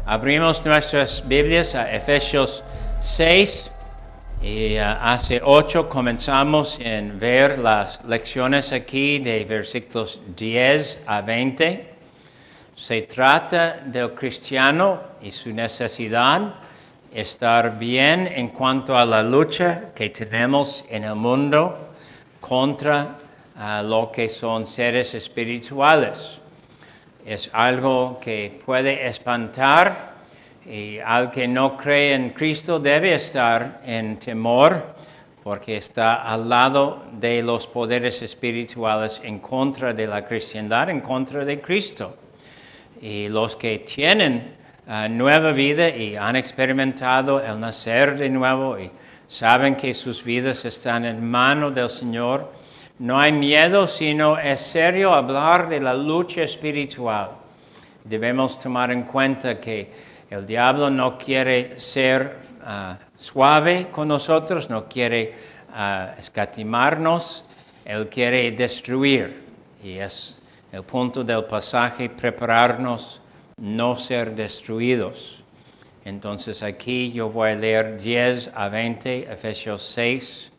Abrimos nuestras Biblias a Efesios 6 y hace 8 comenzamos en ver las lecciones aquí de versículos 10 a 20. Se trata del cristiano y su necesidad de estar bien en cuanto a la lucha que tenemos en el mundo contra lo que son seres espirituales. Es algo que puede espantar y al que no cree en Cristo debe estar en temor porque está al lado de los poderes espirituales en contra de la cristiandad, en contra de Cristo. Y los que tienen nueva vida y han experimentado el nacer de nuevo y saben que sus vidas están en manos del Señor, no hay miedo, sino es serio hablar de la lucha espiritual. Debemos tomar en cuenta que el diablo no quiere ser suave con nosotros, no quiere escatimarnos, él quiere destruir. Y es el punto del pasaje, prepararnos, no ser destruidos. Entonces aquí yo voy a leer 10 a 20, Efesios 6.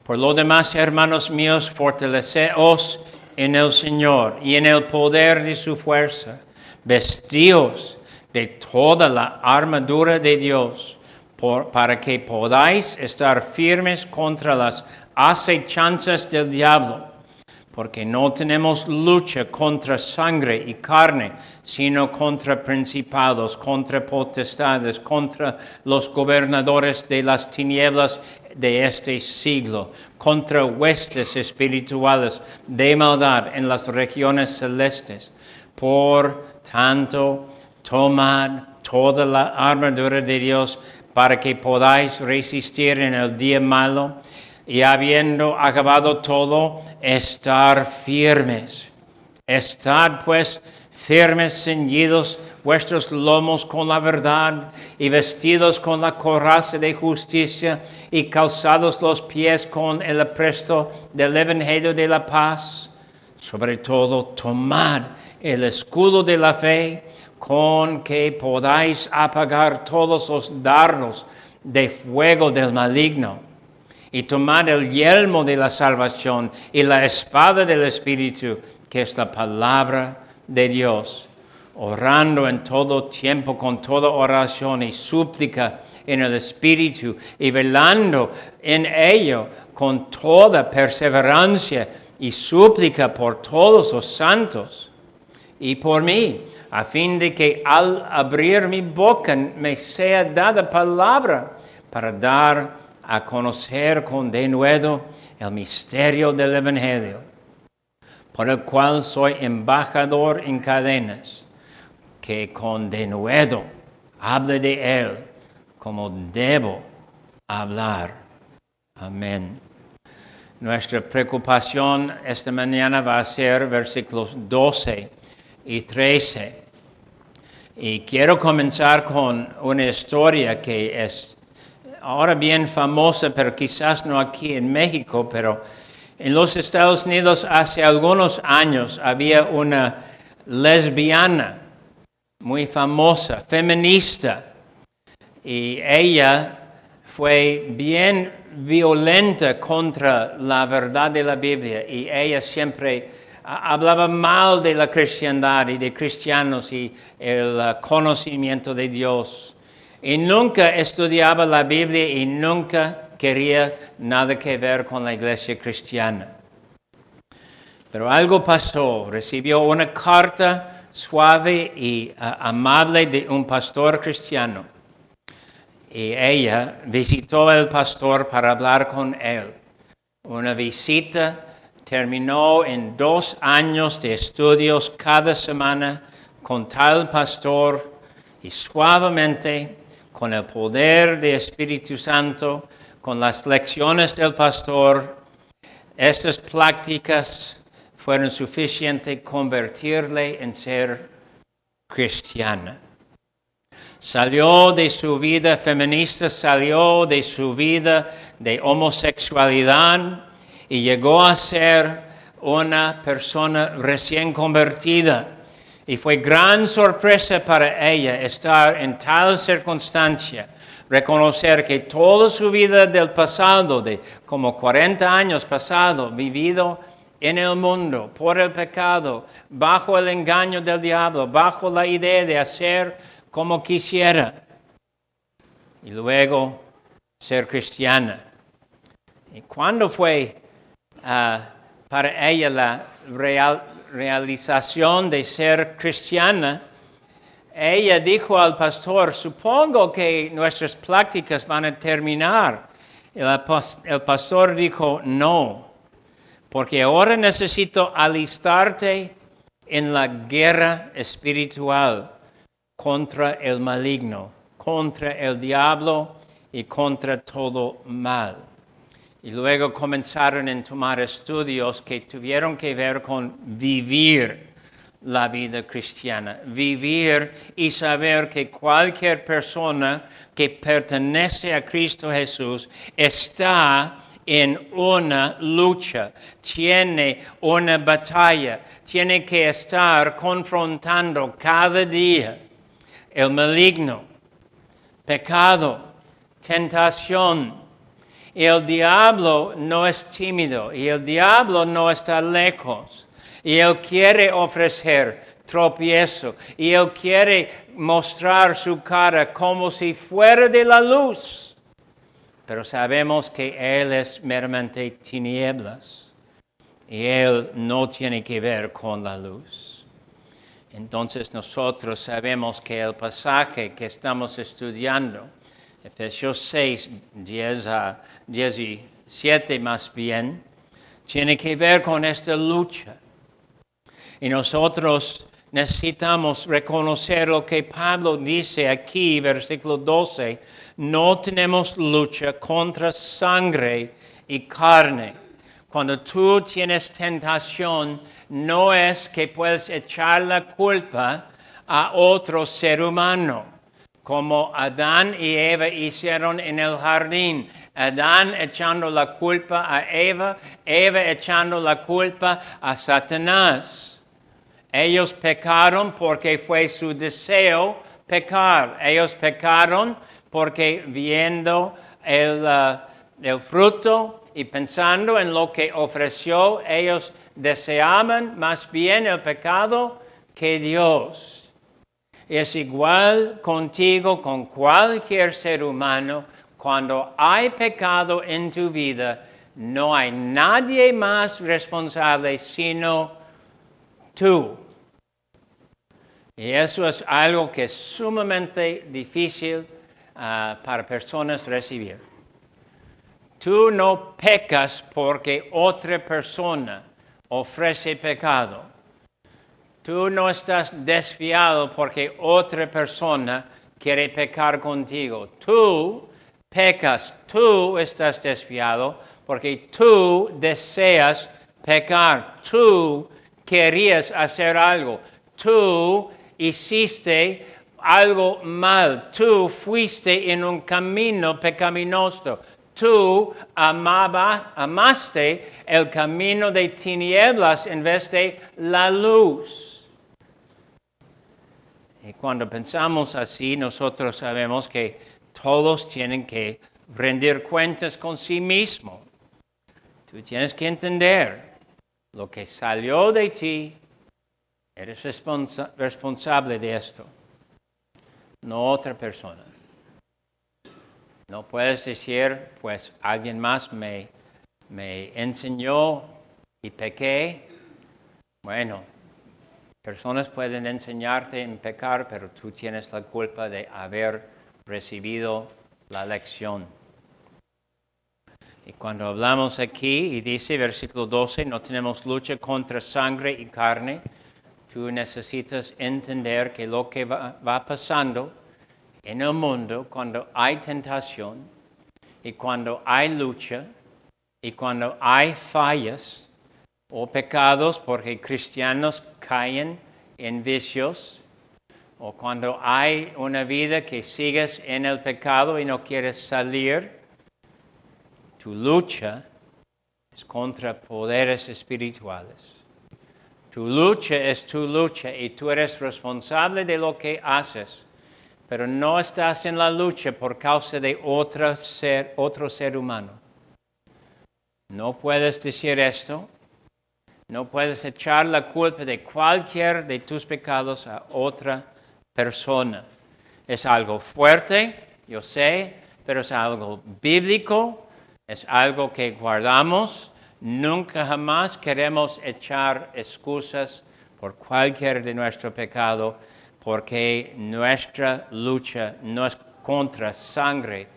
Por lo demás, hermanos míos, fortaleceos en el Señor y en el poder de su fuerza. Vestíos de toda la armadura de Dios, para que podáis estar firmes contra las acechanzas del diablo. Porque no tenemos lucha contra sangre y carne, sino contra principados, contra potestades, contra los gobernadores de las tinieblas de este siglo, contra huestes espirituales de maldad en las regiones celestes. Por tanto, tomad toda la armadura de Dios para que podáis resistir en el día malo y habiendo acabado todo, estar firmes. Estad pues firmes, ceñidos vuestros lomos con la verdad y vestidos con la coraza de justicia y calzados los pies con el apresto del evangelio de la paz. Sobre todo, tomad el escudo de la fe con que podáis apagar todos los dardos de fuego del maligno. Y tomad el yelmo de la salvación y la espada del Espíritu, que es la palabra de Dios, orando en todo tiempo con toda oración y súplica en el Espíritu, y velando en ello con toda perseverancia y súplica por todos los santos y por mí, a fin de que al abrir mi boca me sea dada palabra para dar a conocer con denuedo el misterio del Evangelio, por el cual soy embajador en cadenas, que con denuedo hable de él como debo hablar. Amén. Nuestra preocupación esta mañana va a ser versículos 12 y 13. Y quiero comenzar con una historia que es ahora bien famosa, pero quizás no aquí en México, pero en los Estados Unidos hace algunos años había una lesbiana muy famosa, feminista, y ella fue bien violenta contra la verdad de la Biblia, y ella siempre hablaba mal de la cristiandad y de cristianos y el conocimiento de Dios. Y nunca estudiaba la Biblia y nunca quería nada que ver con la iglesia cristiana. Pero algo pasó. Recibió una carta suave y amable de un pastor cristiano. Y ella visitó al pastor para hablar con él. Una visita terminó en 2 años de estudios cada semana con tal pastor y suavemente, con el poder del Espíritu Santo, con las lecciones del pastor, estas prácticas fueron suficientes para convertirle en ser cristiana. Salió de su vida feminista, salió de su vida de homosexualidad y llegó a ser una persona recién convertida Y fue gran sorpresa para ella estar en tal circunstancia, reconocer que toda su vida del pasado, de como 40 años pasado, vivido en el mundo, por el pecado, bajo el engaño del diablo, bajo la idea de hacer como quisiera, y luego ser cristiana. ¿Y cuándo fue para ella la realización de ser cristiana? Ella dijo al pastor, supongo que nuestras prácticas van a terminar. El pastor dijo, no, porque ahora necesito alistarte en la guerra espiritual contra el maligno, contra el diablo y contra todo mal. Y luego comenzaron a tomar estudios que tuvieron que ver con vivir la vida cristiana. Vivir y saber que cualquier persona que pertenece a Cristo Jesús está en una lucha, tiene una batalla, tiene que estar confrontando cada día el maligno, pecado, tentación. Y el diablo no es tímido y el diablo no está lejos. Y él quiere ofrecer tropiezo y él quiere mostrar su cara como si fuera de la luz. Pero sabemos que él es meramente tinieblas y él no tiene que ver con la luz. Entonces nosotros sabemos que el pasaje que estamos estudiando, Efesios 6, 10 a 17 más bien, tiene que ver con esta lucha. Y nosotros necesitamos reconocer lo que Pablo dice aquí, versículo 12, no tenemos lucha contra sangre y carne. Cuando tú tienes tentación, no es que puedes echar la culpa a otro ser humano, como Adán y Eva hicieron en el jardín. Adán echando la culpa a Eva, Eva echando la culpa a Satanás. Ellos pecaron porque fue su deseo pecar. Ellos pecaron porque viendo el fruto y pensando en lo que ofreció, ellos deseaban más bien el pecado que Dios. Es igual contigo, con cualquier ser humano. Cuando hay pecado en tu vida, no hay nadie más responsable sino tú. Y eso es algo que es sumamente difícil para personas recibir. Tú no pecas porque otra persona ofrece pecado. Tú no estás desviado porque otra persona quiere pecar contigo. Tú pecas, tú estás desviado porque tú deseas pecar. Tú querías hacer algo. Tú hiciste algo mal. Tú fuiste en un camino pecaminoso. Tú amaste el camino de tinieblas en vez de la luz. Y cuando pensamos así, nosotros sabemos que todos tienen que rendir cuentas con sí mismos. Tú tienes que entender lo que salió de ti. Eres responsable de esto, no otra persona. No puedes decir, pues alguien más me enseñó y pequé. Bueno, personas pueden enseñarte en pecar, pero tú tienes la culpa de haber recibido la lección. Y cuando hablamos aquí, y dice versículo 12, no tenemos lucha contra sangre y carne. Tú necesitas entender que lo que va pasando en el mundo, cuando hay tentación y cuando hay lucha y cuando hay fallas o pecados, porque cristianos caen en vicios, o cuando hay una vida que sigues en el pecado y no quieres salir, tu lucha es contra poderes espirituales. Tu lucha es tu lucha y tú eres responsable de lo que haces, pero no estás en la lucha por causa de otro ser humano. No puedes decir esto. No puedes echar la culpa de cualquier de tus pecados a otra persona. Es algo fuerte, yo sé, pero es algo bíblico, es algo que guardamos. Nunca jamás queremos echar excusas por cualquier de nuestro pecado, porque nuestra lucha no es contra sangre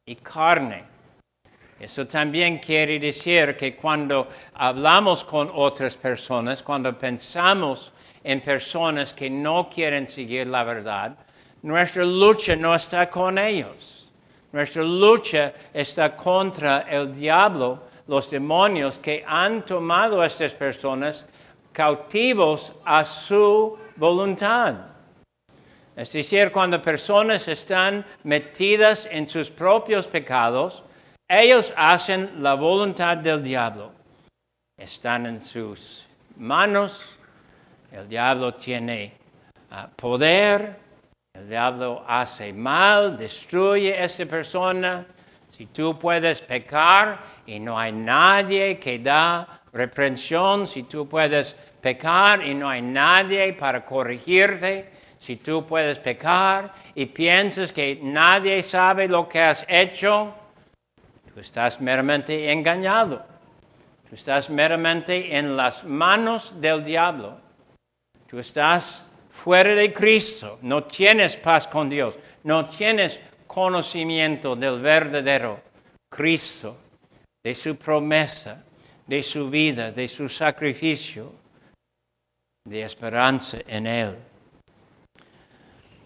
y carne. Eso también quiere decir que cuando hablamos con otras personas, cuando pensamos en personas que no quieren seguir la verdad, nuestra lucha no está con ellos. Nuestra lucha está contra el diablo, los demonios que han tomado a estas personas cautivos a su voluntad. Es decir, cuando personas están metidas en sus propios pecados, ellos hacen la voluntad del diablo. Están en sus manos. El diablo tiene poder. El diablo hace mal, destruye a esa persona. Si tú puedes pecar y no hay nadie que da reprensión, si tú puedes pecar y no hay nadie para corregirte, si tú puedes pecar y piensas que nadie sabe lo que has hecho, tú estás meramente engañado. Tú estás meramente en las manos del diablo. Tú estás fuera de Cristo. No tienes paz con Dios. No tienes conocimiento del verdadero Cristo, de su promesa, de su vida, de su sacrificio, de esperanza en Él.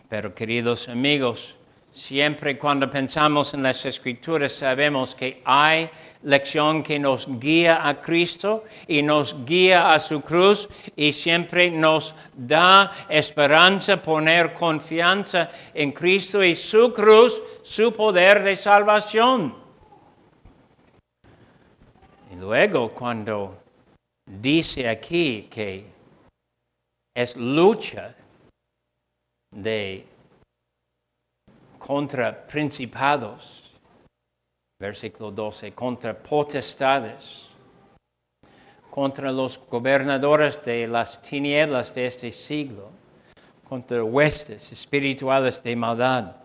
Pero queridos amigos, siempre cuando pensamos en las Escrituras sabemos que hay lección que nos guía a Cristo y nos guía a su cruz y siempre nos da esperanza, poner confianza en Cristo y su cruz, su poder de salvación. Y luego cuando dice aquí que es lucha contra principados, versículo 12, contra potestades, contra los gobernadores de las tinieblas de este siglo, contra huestes espirituales de maldad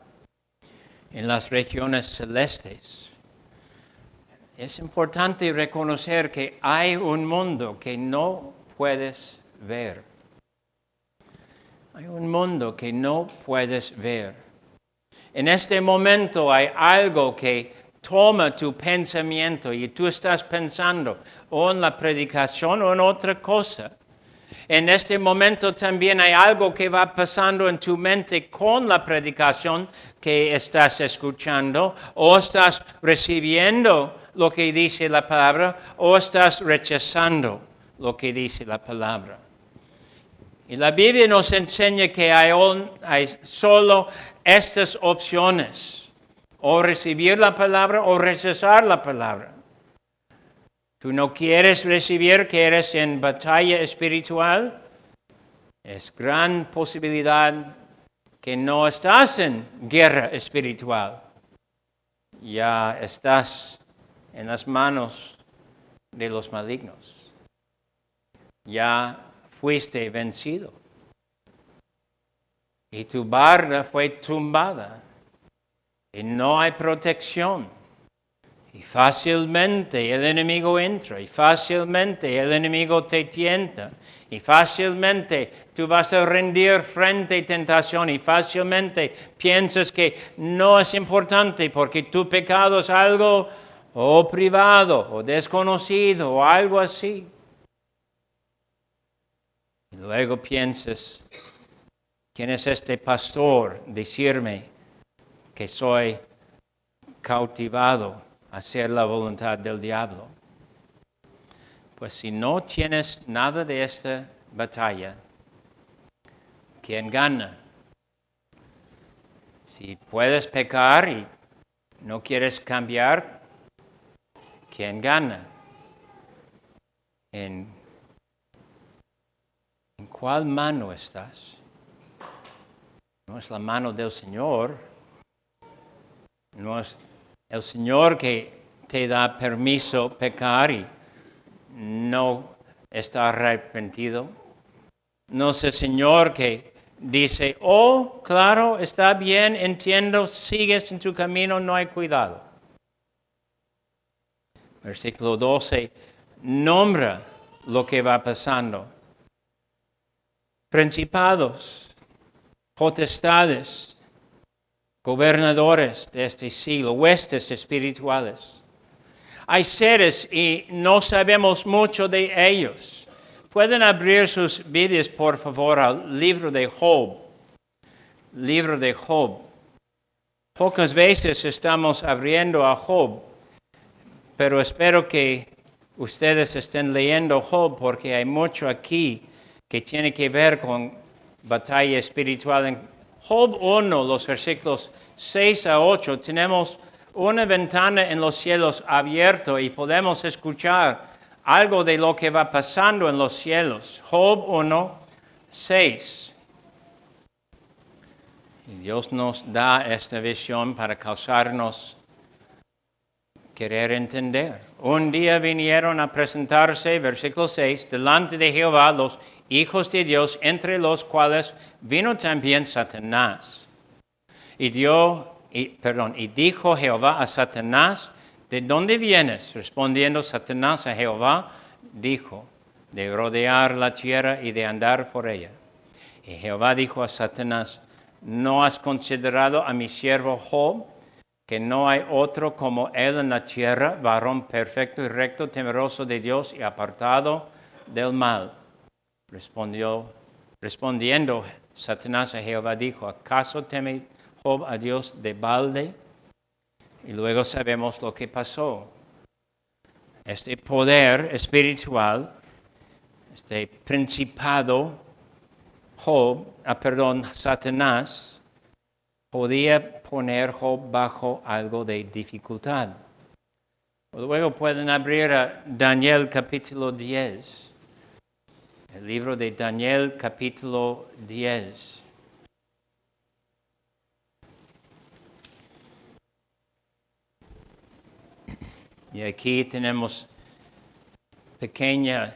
en las regiones celestes. Es importante reconocer que hay un mundo que no puedes ver. Hay un mundo que no puedes ver. En este momento hay algo que toma tu pensamiento y tú estás pensando o en la predicación o en otra cosa. En este momento también hay algo que va pasando en tu mente con la predicación que estás escuchando, o estás recibiendo lo que dice la palabra, o estás rechazando lo que dice la palabra. Y la Biblia nos enseña que hay solo estas opciones, o recibir la palabra o rechazar la palabra. Tú no quieres recibir que eres en batalla espiritual, es gran posibilidad que no estás en guerra espiritual. Ya estás en las manos de los malignos. Ya fuiste vencido. Y tu barda fue tumbada. Y no hay protección. Y fácilmente el enemigo entra. Y fácilmente el enemigo te tienta. Y fácilmente tú vas a rendir frente a tentación. Y fácilmente piensas que no es importante porque tu pecado es algo o privado o desconocido o algo así. Y luego piensas, ¿quién es este pastor? Decirme que soy cautivado a hacer la voluntad del diablo. Pues si no tienes nada de esta batalla, ¿quién gana? Si puedes pecar y no quieres cambiar, ¿quién gana? En cuál mano estás? No es la mano del Señor. No es el Señor que te da permiso pecar y no está arrepentido. No es el Señor que dice, oh, claro, está bien, entiendo, sigues en tu camino, no hay cuidado. Versículo 12 nombra lo que va pasando. Principados, potestades, gobernadores de este siglo, huestes espirituales. Hay seres y no sabemos mucho de ellos. Pueden abrir sus Biblias, por favor, al libro de Job. Libro de Job. Pocas veces estamos abriendo a Job, pero espero que ustedes estén leyendo Job porque hay mucho aquí que tiene que ver con batalla espiritual. En Job 1, los versículos 6 a 8, tenemos una ventana en los cielos abierta y podemos escuchar algo de lo que va pasando en los cielos. Job 1, 6. Y Dios nos da esta visión para causarnos querer entender. Un día vinieron a presentarse, versículo 6, delante de Jehová los hijos de Dios, entre los cuales vino también Satanás. Y dijo Jehová a Satanás, ¿de dónde vienes? Respondiendo Satanás a Jehová, dijo, de rodear la tierra y de andar por ella. Y Jehová dijo a Satanás, ¿no has considerado a mi siervo Job, que no hay otro como él en la tierra, varón perfecto y recto, temeroso de Dios y apartado del mal? Respondiendo Satanás a Jehová dijo, ¿acaso teme Job a Dios de balde? Y luego sabemos lo que pasó. Este poder espiritual, este principado, Satanás, podía poner Job bajo algo de dificultad. Luego pueden abrir a Daniel capítulo 10. El libro de Daniel capítulo 10. Y aquí tenemos pequeña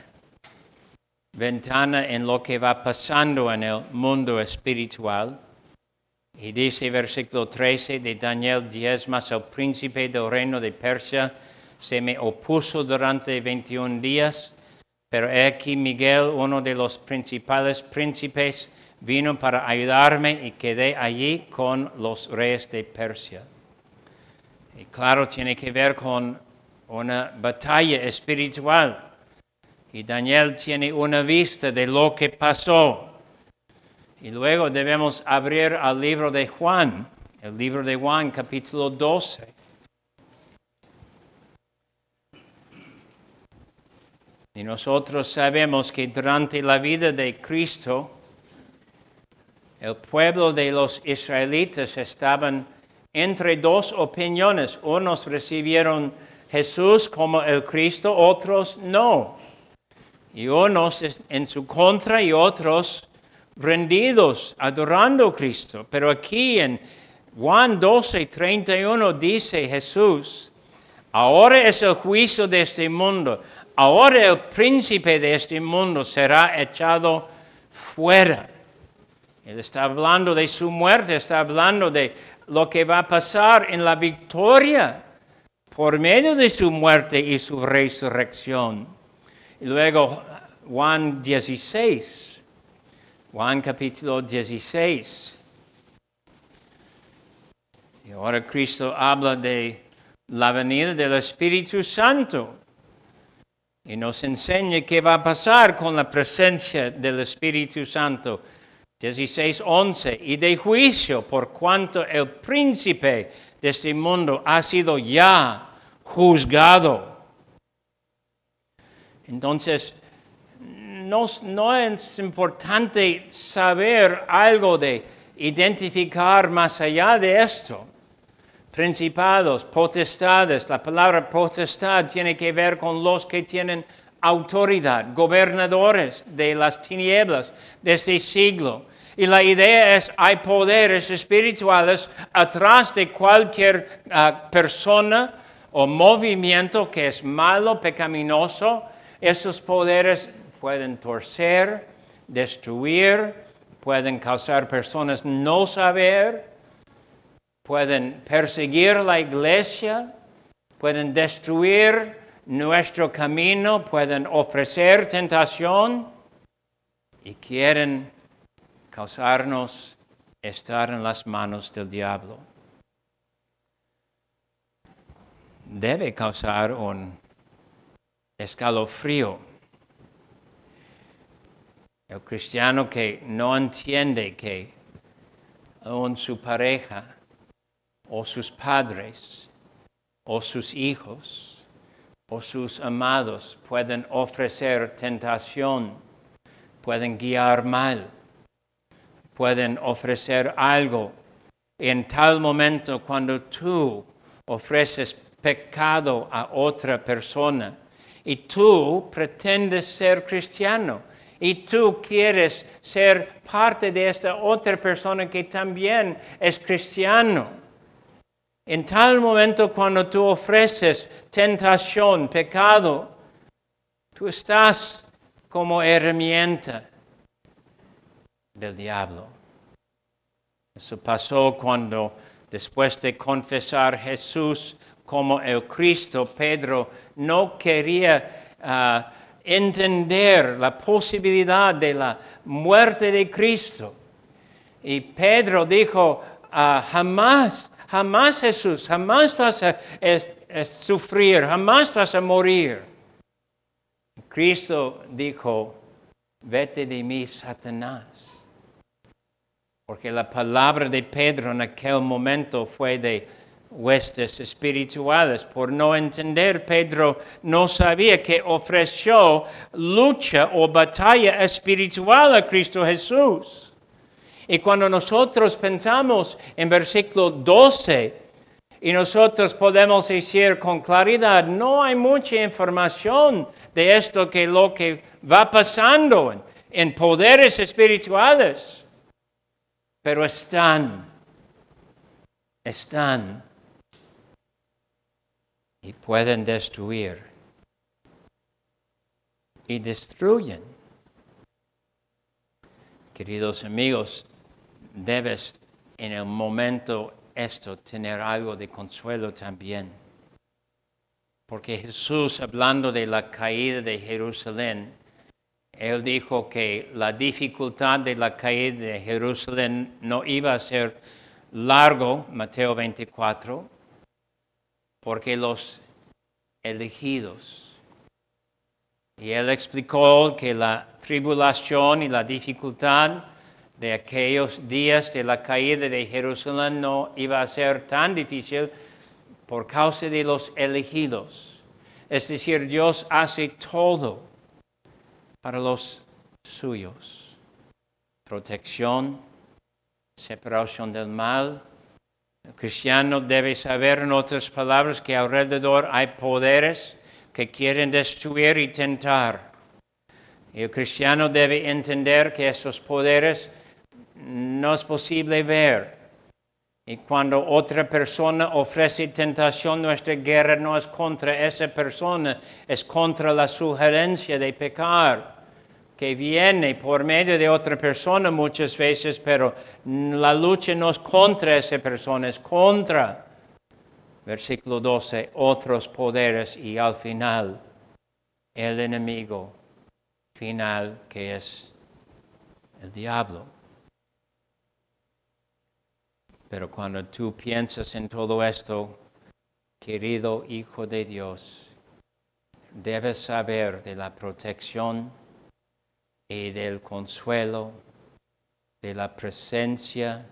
ventana en lo que va pasando en el mundo espiritual. Y dice versículo 13 de Daniel 10, mas el príncipe del reino de Persia se me opuso durante 21 días, pero he aquí Miguel, uno de los principales príncipes, vino para ayudarme y quedé allí con los reyes de Persia. Y claro, tiene que ver con una batalla espiritual. Y Daniel tiene una vista de lo que pasó. Y luego debemos abrir al libro de Juan, el libro de Juan, capítulo 12. Y nosotros sabemos que durante la vida de Cristo, el pueblo de los israelitas estaban entre dos opiniones. Unos recibieron Jesús como el Cristo, otros no. Y unos en su contra y otros rendidos, adorando a Cristo. Pero aquí en Juan 12:31 dice Jesús, ahora es el juicio de este mundo. Ahora el príncipe de este mundo será echado fuera. Él está hablando de su muerte, está hablando de lo que va a pasar en la victoria por medio de su muerte y su resurrección. Y luego Juan 16, Juan capítulo 16. Y ahora Cristo habla de la venida del Espíritu Santo. Y nos enseña qué va a pasar con la presencia del Espíritu Santo. 16:11. Y de juicio, por cuanto el príncipe de este mundo ha sido ya juzgado. Entonces, no es importante saber algo de identificar más allá de esto. Principados, potestades. La palabra potestad tiene que ver con los que tienen autoridad, gobernadores de las tinieblas de este siglo. Y la idea es, hay poderes espirituales atrás de cualquier persona o movimiento que es malo, pecaminoso. Esos poderes pueden torcer, destruir, pueden causar personas no saber, pueden perseguir la iglesia, pueden destruir nuestro camino, pueden ofrecer tentación y quieren causarnos estar en las manos del diablo. Debe causar un escalofrío. El cristiano que no entiende que aún su pareja o sus padres o sus hijos o sus amados pueden ofrecer tentación, pueden guiar mal, pueden ofrecer algo. En tal momento cuando tú ofreces pecado a otra persona y tú pretendes ser cristiano y tú quieres ser parte de esta otra persona que también es cristiano, en tal momento cuando tú ofreces tentación, pecado, tú estás como herramienta del diablo. Eso pasó cuando, después de confesar a Jesús como el Cristo, Pedro no quería entender la posibilidad de la muerte de Cristo. Y Pedro dijo, jamás Jesús, jamás vas a sufrir, jamás vas a morir. Cristo dijo, vete de mí, Satanás. Porque la palabra de Pedro en aquel momento fue de huestes espirituales. Por no entender, Pedro no sabía que ofreció lucha o batalla espiritual a Cristo Jesús. Y cuando nosotros pensamos en versículo 12, y nosotros podemos decir con claridad, no hay mucha información de esto que lo que va pasando en poderes espirituales. Pero están y pueden destruir y destruyen. Queridos amigos, debes en el momento esto tener algo de consuelo también. Porque Jesús, hablando de la caída de Jerusalén, Él dijo que la dificultad de la caída de Jerusalén no iba a ser largo, Mateo 24, porque los elegidos. Y Él explicó que la tribulación y la dificultad de aquellos días de la caída de Jerusalén no iba a ser tan difícil por causa de los elegidos. Es decir, Dios hace todo para los suyos. Protección, separación del mal. El cristiano debe saber, en otras palabras, que alrededor hay poderes que quieren destruir y tentar. Y el cristiano debe entender que esos poderes no es posible ver. Y cuando otra persona ofrece tentación, nuestra guerra no es contra esa persona, es contra la sugerencia de pecar que viene por medio de otra persona muchas veces, pero la lucha no es contra esa persona, es contra, versículo 12, otros poderes y al final el enemigo final que es el diablo. Pero cuando tú piensas en todo esto, querido Hijo de Dios, debes saber de la protección y del consuelo, de la presencia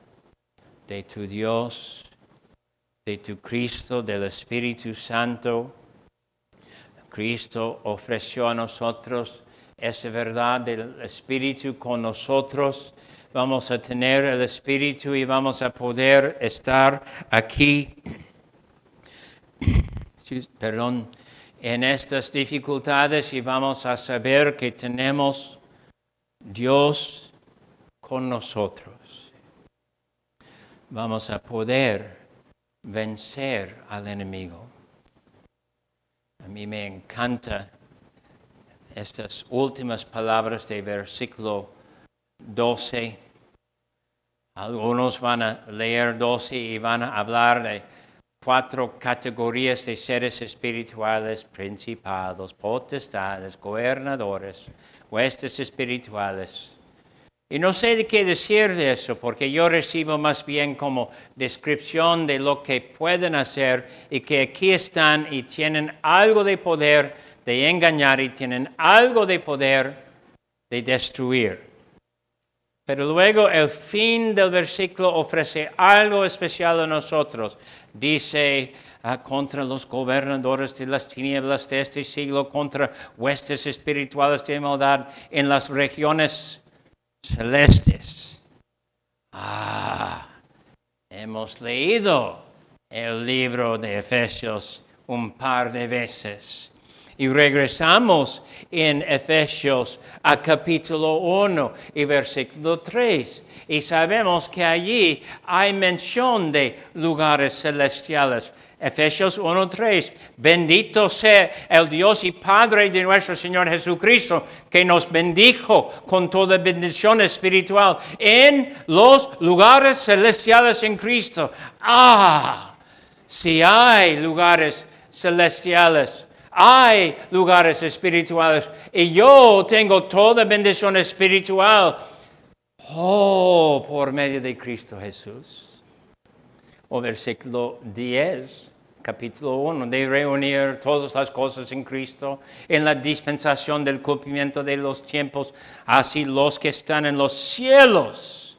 de tu Dios, de tu Cristo, del Espíritu Santo. Cristo ofreció a nosotros esa verdad del Espíritu con nosotros. Vamos a tener el Espíritu y vamos a poder estar aquí. en estas dificultades y vamos a saber que tenemos Dios con nosotros. Vamos a poder vencer al enemigo. A mí me encanta estas últimas palabras del versículo 12. Algunos van a leer 12 y van a hablar de 4 categorías de seres espirituales: principados, potestades, gobernadores, huestes espirituales. Y no sé de qué decir de eso, porque yo recibo más bien como descripción de lo que pueden hacer y que aquí están y tienen algo de poder de engañar y tienen algo de poder de destruir. Pero luego el fin del versículo ofrece algo especial a nosotros. Dice, contra los gobernadores de las tinieblas de este siglo, contra huestes espirituales de maldad en las regiones celestes. Hemos leído el libro de Efesios un par de veces. Y regresamos en Efesios a capítulo 1 y versículo 3. Y sabemos que allí hay mención de lugares celestiales. Efesios 1:3. Bendito sea el Dios y Padre de nuestro Señor Jesucristo, que nos bendijo con toda bendición espiritual en los lugares celestiales en Cristo. Si hay lugares celestiales, hay lugares espirituales y yo tengo toda bendición espiritual por medio de Cristo Jesús. O versículo 10, capítulo 1, de reunir todas las cosas en Cristo, en la dispensación del cumplimiento de los tiempos, así los que están en los cielos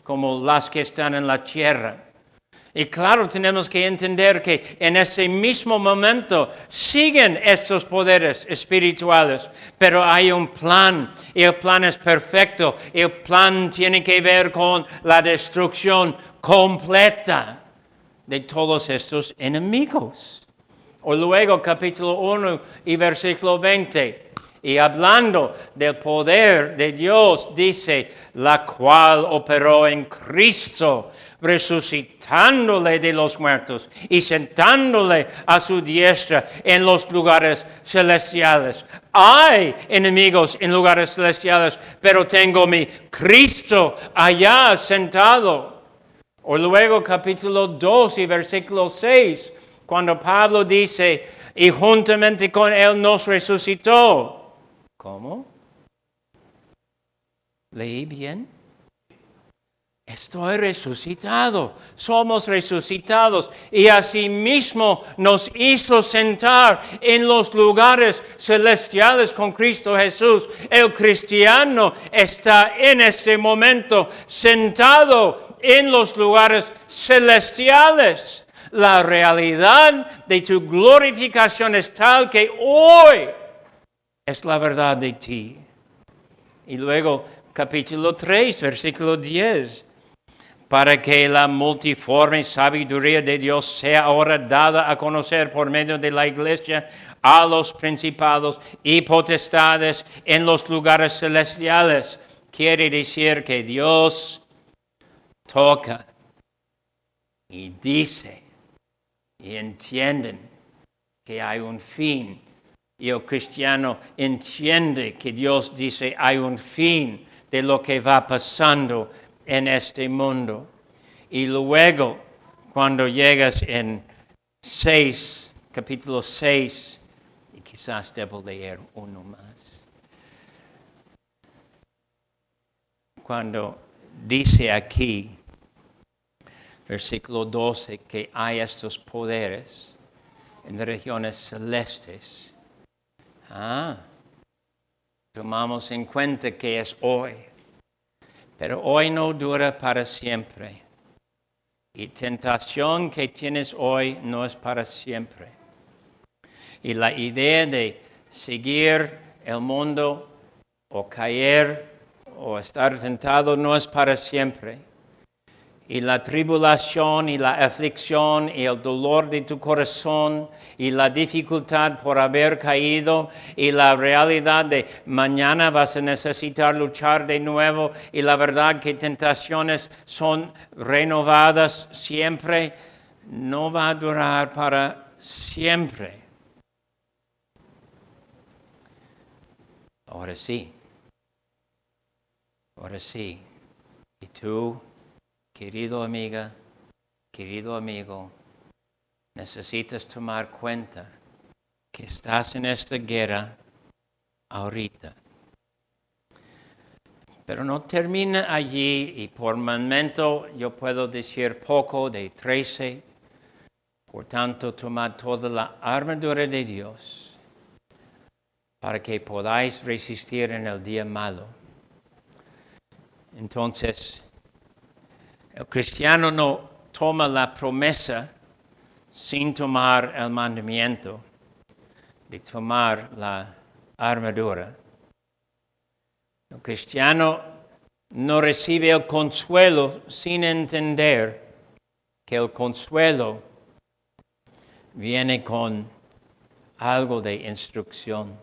como las que están en la tierra. Y claro, tenemos que entender que en ese mismo momento siguen estos poderes espirituales, pero hay un plan y el plan es perfecto. El plan tiene que ver con la destrucción completa de todos estos enemigos. O luego capítulo 1 y versículo 20. Y hablando del poder de Dios, dice, la cual operó en Cristo, resucitándole de los muertos y sentándole a su diestra en los lugares celestiales. Hay enemigos en lugares celestiales, pero tengo mi Cristo allá sentado. O luego capítulo 2 y versículo 6, cuando Pablo dice, y juntamente con él nos resucitó. ¿Cómo? ¿Leí bien? Estoy resucitado, somos resucitados y asimismo nos hizo sentar en los lugares celestiales con Cristo Jesús. El cristiano está en este momento sentado en los lugares celestiales. La realidad de tu glorificación es tal que hoy es la verdad de ti. Y luego capítulo 3, versículo 10. Para que la multiforme sabiduría de Dios sea ahora dada a conocer por medio de la iglesia a los principados y potestades en los lugares celestiales. Quiere decir que Dios toca y dice y entienden que hay un fin. Y el cristiano entiende que Dios dice hay un fin de lo que va pasando en este mundo. Y luego, cuando llegas en capítulo 6, y quizás debo leer uno más. Cuando dice aquí, versículo 12, que hay estos poderes en regiones celestes. Tomamos en cuenta que es hoy. Pero hoy no dura para siempre. Y tentación que tienes hoy no es para siempre. Y la idea de seguir el mundo o caer o estar tentado no es para siempre. y la tribulación y la aflicción y el dolor de tu corazón y la dificultad por haber caído y la realidad de mañana vas a necesitar luchar de nuevo y la verdad que tentaciones son renovadas siempre, no va a durar para siempre. Ahora sí. Y tú, querido amiga, querido amigo, necesitas tomar cuenta que estás en esta guerra ahorita. Pero no termina allí y por momento yo puedo decir poco de 13. Por tanto, tomad toda la armadura de Dios para que podáis resistir en el día malo. Entonces, el cristiano no toma la promesa sin tomar el mandamiento de tomar la armadura. El cristiano no recibe el consuelo sin entender que el consuelo viene con algo de instrucción.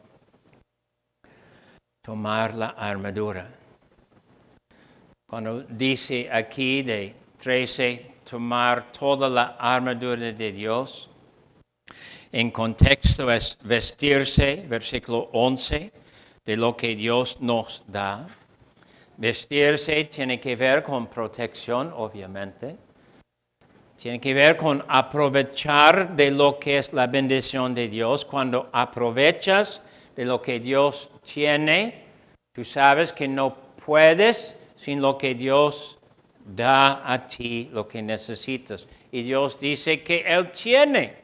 Tomar la armadura. Cuando dice aquí de 13, tomar toda la armadura de Dios, en contexto es vestirse, versículo 11, de lo que Dios nos da. Vestirse tiene que ver con protección, obviamente. Tiene que ver con aprovechar de lo que es la bendición de Dios. Cuando aprovechas de lo que Dios tiene, tú sabes que no puedes sin lo que Dios da a ti, lo que necesitas. Y Dios dice que Él tiene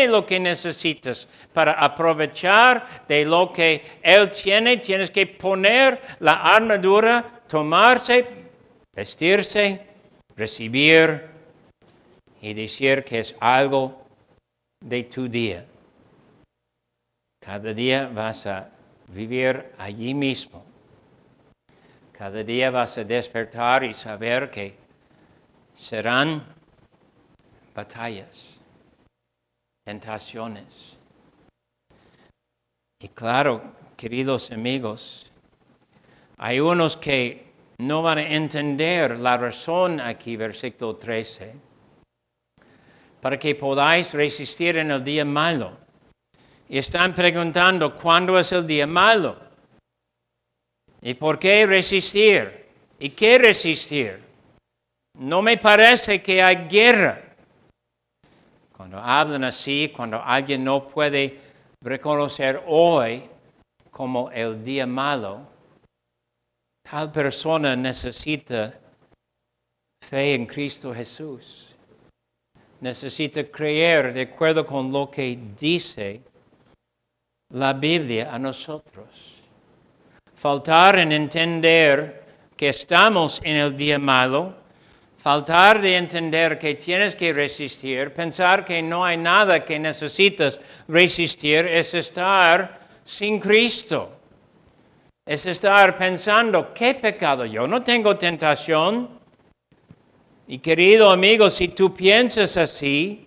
lo que necesitas. Para aprovechar de lo que Él tiene, tienes que poner la armadura, tomarse, vestirse, recibir y decir que es algo de tu día. Cada día vas a vivir allí mismo. Cada día vas a despertar y saber que serán batallas, tentaciones. Y claro, queridos amigos, hay unos que no van a entender la razón aquí, versículo 13, para que podáis resistir en el día malo. Y están preguntando, ¿cuándo es el día malo? ¿Y por qué resistir? ¿Y qué resistir? No me parece que hay guerra. Cuando hablan así, cuando alguien no puede reconocer hoy como el día malo, tal persona necesita fe en Cristo Jesús. Necesita creer de acuerdo con lo que dice la Biblia a nosotros. Faltar en entender que estamos en el día malo, faltar de entender que tienes que resistir, pensar que no hay nada que necesitas resistir, es estar sin Cristo. Es estar pensando, ¿qué pecado? Yo no tengo tentación. Y querido amigo, si tú piensas así,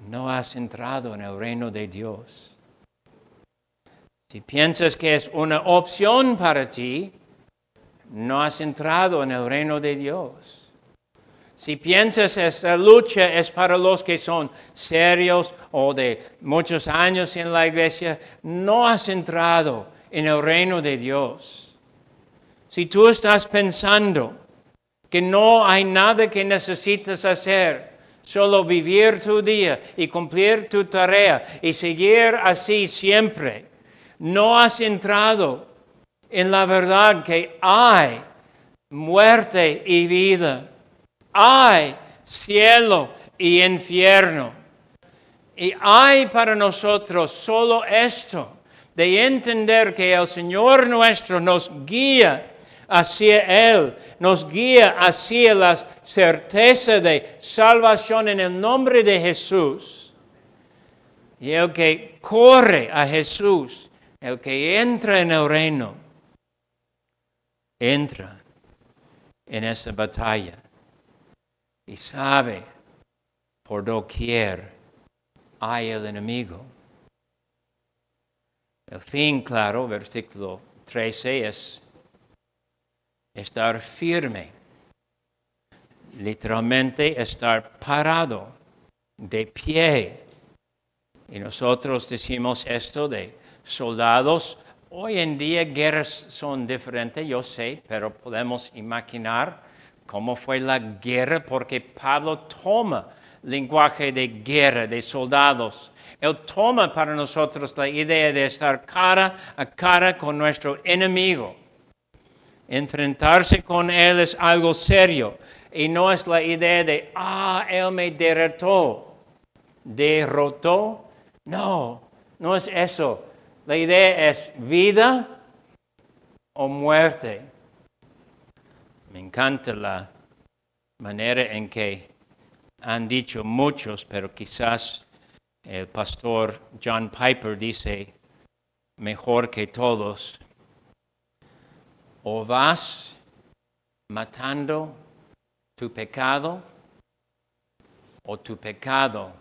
no has entrado en el reino de Dios. Si piensas que es una opción para ti, no has entrado en el reino de Dios. Si piensas que esta lucha es para los que son serios o de muchos años en la iglesia, no has entrado en el reino de Dios. Si tú estás pensando que no hay nada que necesitas hacer, solo vivir tu día y cumplir tu tarea y seguir así siempre, no has entrado en la verdad que hay muerte y vida, hay cielo y infierno. Y hay para nosotros solo esto, de entender que el Señor nuestro nos guía hacia Él, nos guía hacia la certeza de salvación en el nombre de Jesús. Y el que corre a Jesús, el que entra en el reino, entra en esa batalla. Y sabe, por doquier hay el enemigo. El fin, claro, versículo 13, es estar firme. Literalmente estar parado, de pie. Y nosotros decimos esto de soldados. Hoy en día guerras son diferentes, yo sé, pero podemos imaginar cómo fue la guerra, porque Pablo toma lenguaje de guerra, de soldados. Él toma para nosotros la idea de estar cara a cara con nuestro enemigo. Enfrentarse con él es algo serio. Y no es la idea de, él me derrotó. ¿Derrotó? No, no es eso. La idea es vida o muerte. Me encanta la manera en que han dicho muchos, pero quizás el pastor John Piper dice mejor que todos: o vas matando tu pecado, o tu pecado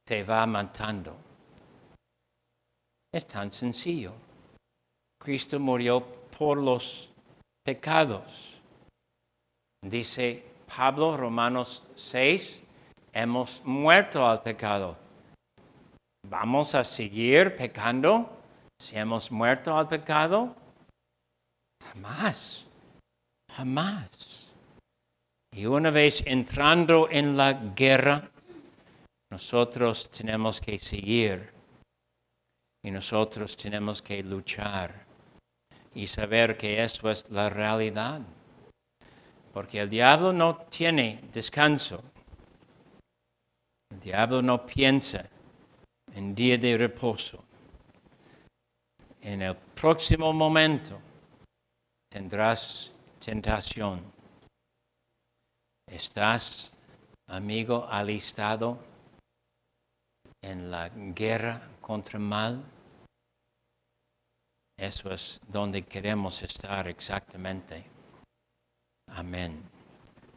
te va matando. Es tan sencillo. Cristo murió por los pecados. Dice Pablo, Romanos 6, hemos muerto al pecado. ¿Vamos a seguir pecando si hemos muerto al pecado? Jamás, jamás. Y una vez entrando en la guerra, nosotros tenemos que seguir y nosotros tenemos que luchar y saber que eso es la realidad. Porque el diablo no tiene descanso. El diablo no piensa en día de reposo. En el próximo momento tendrás tentación. ¿Estás, amigo, alistado en la guerra contra el mal? Eso es donde queremos estar exactamente. Amén.